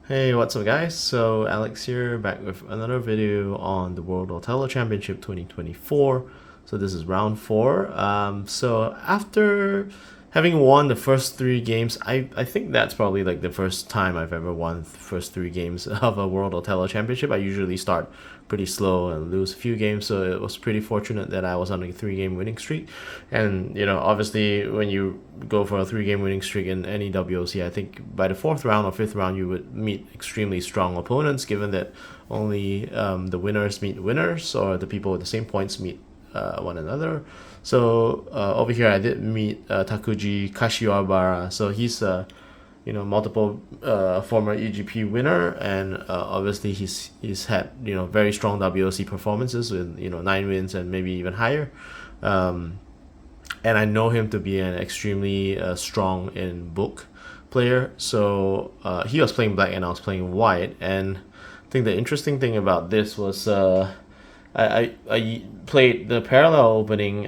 Hey, what's up guys? So Alex here, back with another video on the World Othello Championship 2024. So this is round 4. So after having won the first 3 games, I think that's probably like the first time I've ever won the first 3 games of a World Othello Championship. I usually start pretty slow and lose a few games, so it was pretty fortunate that I was on a 3 game winning streak. And obviously, when you go for a 3 game winning streak in any WOC, I think by the fourth round or fifth round you would meet extremely strong opponents, given that only the winners meet winners, or the people with the same points meet one another. So over here I did meet Takuji Kashiwabara. So he's multiple former EGP winner, and obviously he's had very strong WOC performances with 9 wins and maybe even higher. And I know him to be an extremely strong in book player. So he was playing black and I was playing white, and I think the interesting thing about this was I played the parallel opening.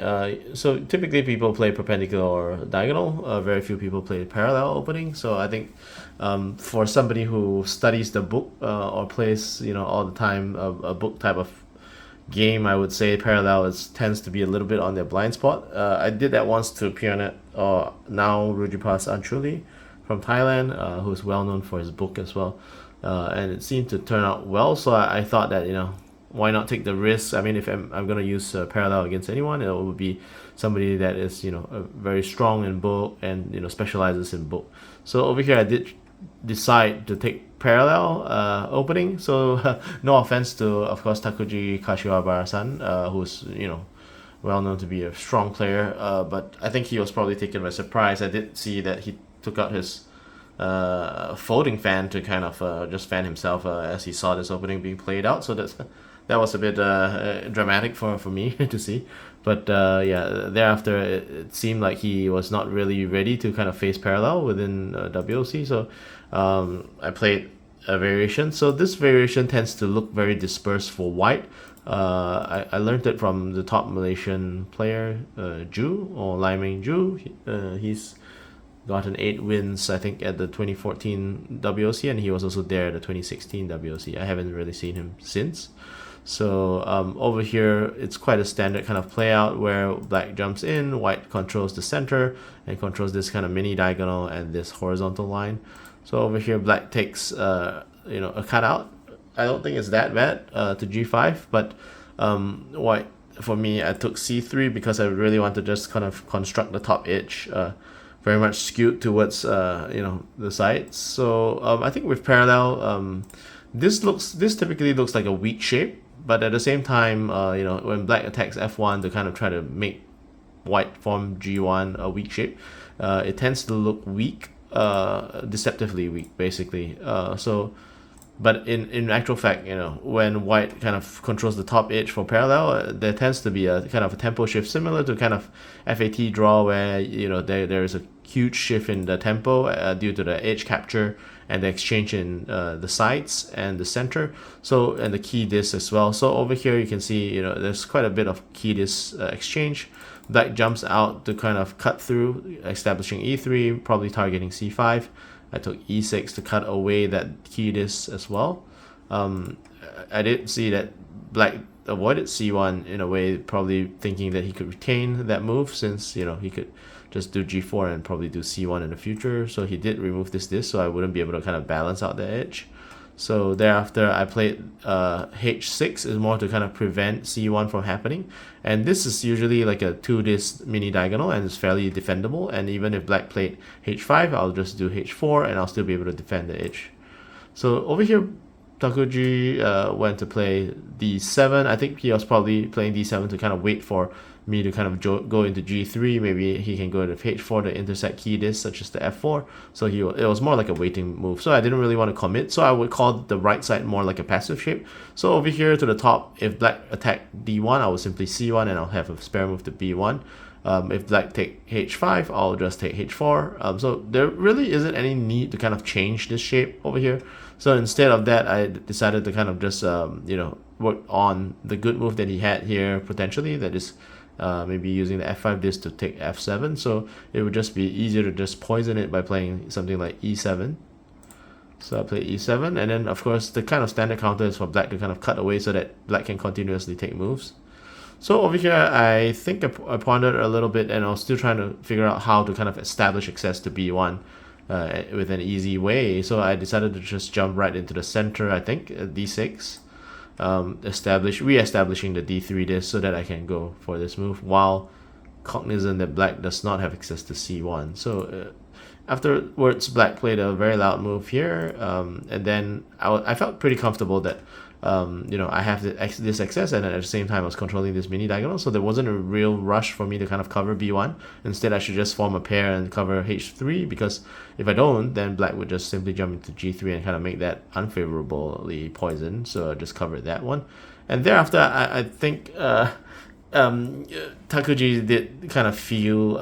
So typically people play perpendicular or diagonal. Very few people play parallel opening. So I think for somebody who studies the book or plays all the time a book type of game, I would say parallel tends to be a little bit on their blind spot. I did that once to Pionet, or now Rujipas Anchuli from Thailand, who's well known for his book as well. And it seemed to turn out well, so I thought that why not take the risk? I mean, if I'm going to use parallel against anyone, it would be somebody that is very strong in book and specializes in book. So over here I did decide to take parallel opening. So no offense to, of course, Takuji Kashiwabara-san, who's well known to be a strong player, but I think he was probably taken by surprise. I did see that he took out his folding fan to kind of just fan himself as he saw this opening being played out. So that was a bit dramatic for me to see. But yeah, thereafter it seemed like he was not really ready to kind of face parallel within WOC. So I played a variation. So this variation tends to look very dispersed for white. I learned it from the top Malaysian player, Ju, or Lai Meng Ju. He's gotten 8 wins, I think, at the 2014 WOC, and he was also there at the 2016 WOC. I haven't really seen him since. So over here, it's quite a standard kind of play out where black jumps in, white controls the center, and controls this kind of mini diagonal and this horizontal line. So over here, black takes a cutout. I don't think it's that bad to g5, but white, for me, I took c3 because I really want to just kind of construct the top edge, very much skewed towards the sides. So I think with parallel, this typically looks like a weak shape, but at the same time, when black attacks f1 to kind of try to make white form g1 a weak shape, it tends to look weak, deceptively weak, basically. But in actual fact, when white kind of controls the top edge for parallel, there tends to be a kind of a tempo shift similar to kind of FAT draw, where there is a huge shift in the tempo due to the edge capture and the exchange in the sides and the center. So, and the key disc as well. So over here you can see there's quite a bit of key disc exchange. Black jumps out to kind of cut through, establishing e3, probably targeting c5. I took e6 to cut away that key disc as well. I did see that black avoided c1 in a way, probably thinking that he could retain that move, since he could just do g4 and probably do c1 in the future. So he did remove this disc, so I wouldn't be able to kind of balance out the edge. So thereafter I played h6 is more to kind of prevent c1 from happening, and this is usually like a 2 disc mini diagonal and it's fairly defendable. And even if black played h5, I'll just do h4 and I'll still be able to defend the edge. So over here Takuji went to play d7. I think he was probably playing d7 to kind of wait for me to kind of go into g3. Maybe he can go into h4 to intersect key discs such as the f4. So it was more like a waiting move. So I didn't really want to commit. So I would call the right side more like a passive shape. So over here to the top, if black attack d1, I will simply c1 and I'll have a spare move to b1. If black take h5, I'll just take h4. So there really isn't any need to kind of change this shape over here. So instead of that, I decided to kind of just work on the good move that he had here potentially, that is maybe using the f5 disc to take f7. So it would just be easier to just poison it by playing something like e7. So I played e7, and then of course the kind of standard counter is for black to kind of cut away so that black can continuously take moves. So over here, I think I pondered a little bit, and I was still trying to figure out how to kind of establish access to b1 with an easy way. So I decided to just jump right into the center, I think, d6, re-establishing the d3 disc so that I can go for this move, while cognizant that black does not have access to c1. So afterwards, black played a very loud move here, and then I felt pretty comfortable that I have this access, and at the same time I was controlling this mini diagonal, so there wasn't a real rush for me to kind of cover b1. Instead, I should just form a pair and cover h3, because if I don't, then black would just simply jump into g3 and kind of make that unfavorably poisoned, so I just covered that one. And thereafter, I think Takuji did kind of feel,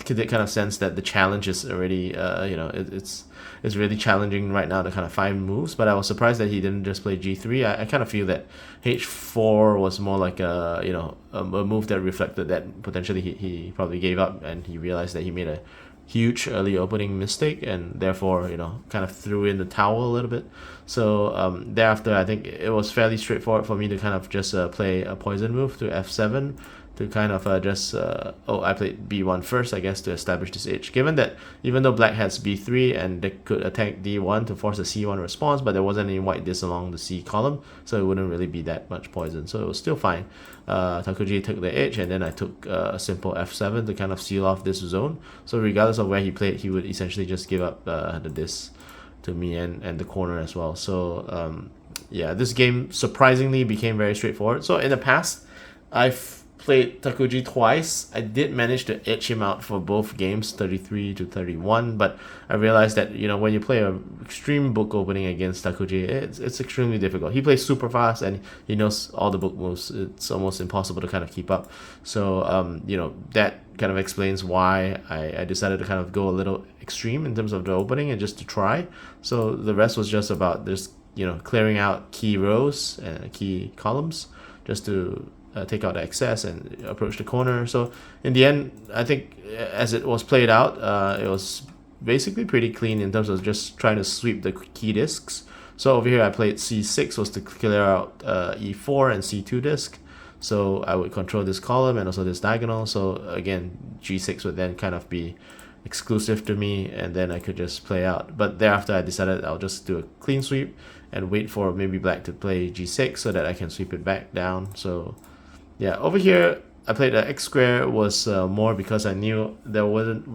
did kind of sense that the challenge is already, it's really challenging right now to kind of find moves. But I was surprised that he didn't just play g3. I kind of feel that h4 was more like a move that reflected that potentially he probably gave up, and he realized that he made a huge early opening mistake, and therefore kind of threw in the towel a little bit. So thereafter, I think it was fairly straightforward for me to kind of just play a poison move to f7 to kind of I played b1 first, I guess, to establish this edge, given that even though black has b3 and they could attack d1 to force a c1 response, but there wasn't any white disc along the c column, so it wouldn't really be that much poison, so it was still fine. Takuji took the edge, and then I took a simple f7 to kind of seal off this zone, so regardless of where he played, he would essentially just give up the disc to me and the corner as well. So yeah, this game surprisingly became very straightforward. So in the past, I've played Takuji twice. I did manage to edge him out for both games, 33 to 31, but I realized that when you play a extreme book opening against Takuji, it's extremely difficult. He plays super fast and he knows all the book moves. It's almost impossible to kind of keep up. So that kind of explains why I decided to kind of go a little extreme in terms of the opening and just to try. So the rest was just about just clearing out key rows and key columns just to take out the excess and approach the corner. So in the end, I think as it was played out, it was basically pretty clean in terms of just trying to sweep the key discs. So over here I played c6 was to clear out e4 and c2 disc. So I would control this column and also this diagonal. So again, g6 would then kind of be exclusive to me, and then I could just play out. But thereafter I decided I'll just do a clean sweep and wait for maybe black to play g6 so that I can sweep it back down. So yeah, over here I played the x square was more because I knew there weren't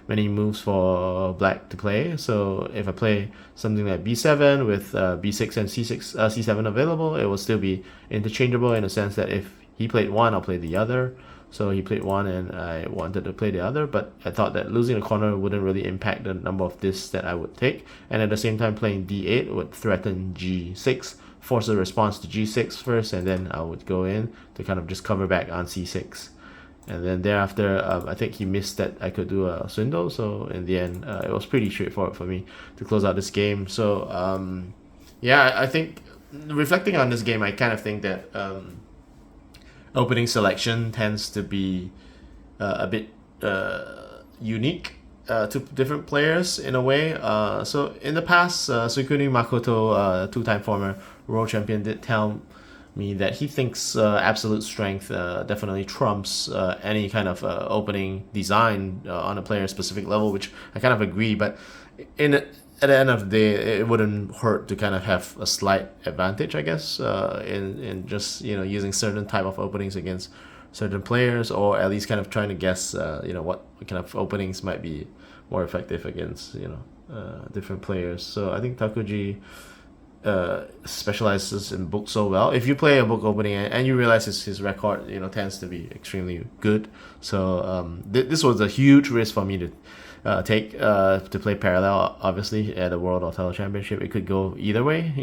many moves for black to play. So if I play something like b7 with b6 and c7 available, it will still be interchangeable in the sense that if he played one, I'll play the other. So he played one and I wanted to play the other, but I thought that losing a corner wouldn't really impact the number of discs that I would take, and at the same time playing d8 would threaten g6, force a response to g6 first, and then I would go in to kind of just cover back on c6. And then thereafter, I think he missed that I could do a swindle, so in the end, it was pretty straightforward for me to close out this game. So yeah, I think reflecting on this game, I kind of think that opening selection tends to be a bit unique to different players in a way. So in the past, Sukuni Makoto, two-time former world champion, did tell me that he thinks absolute strength definitely trumps any kind of opening design on a player-specific level, which I kind of agree. But at the end of the day, it wouldn't hurt to kind of have a slight advantage, I guess, in just using certain type of openings against certain players, or at least kind of trying to guess what kind of openings might be more effective against different players. So I think Takuji specializes in book so well. If you play a book opening and you realize his record tends to be extremely good, so this was a huge risk for me to take to play parallel. Obviously at the World Othello Championship, it could go either way.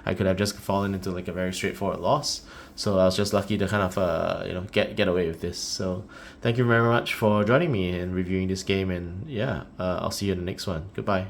I could have just fallen into like a very straightforward loss, so I was just lucky to kind of get away with this. So thank you very much for joining me and reviewing this game, and yeah, I'll see you in the next one. Goodbye.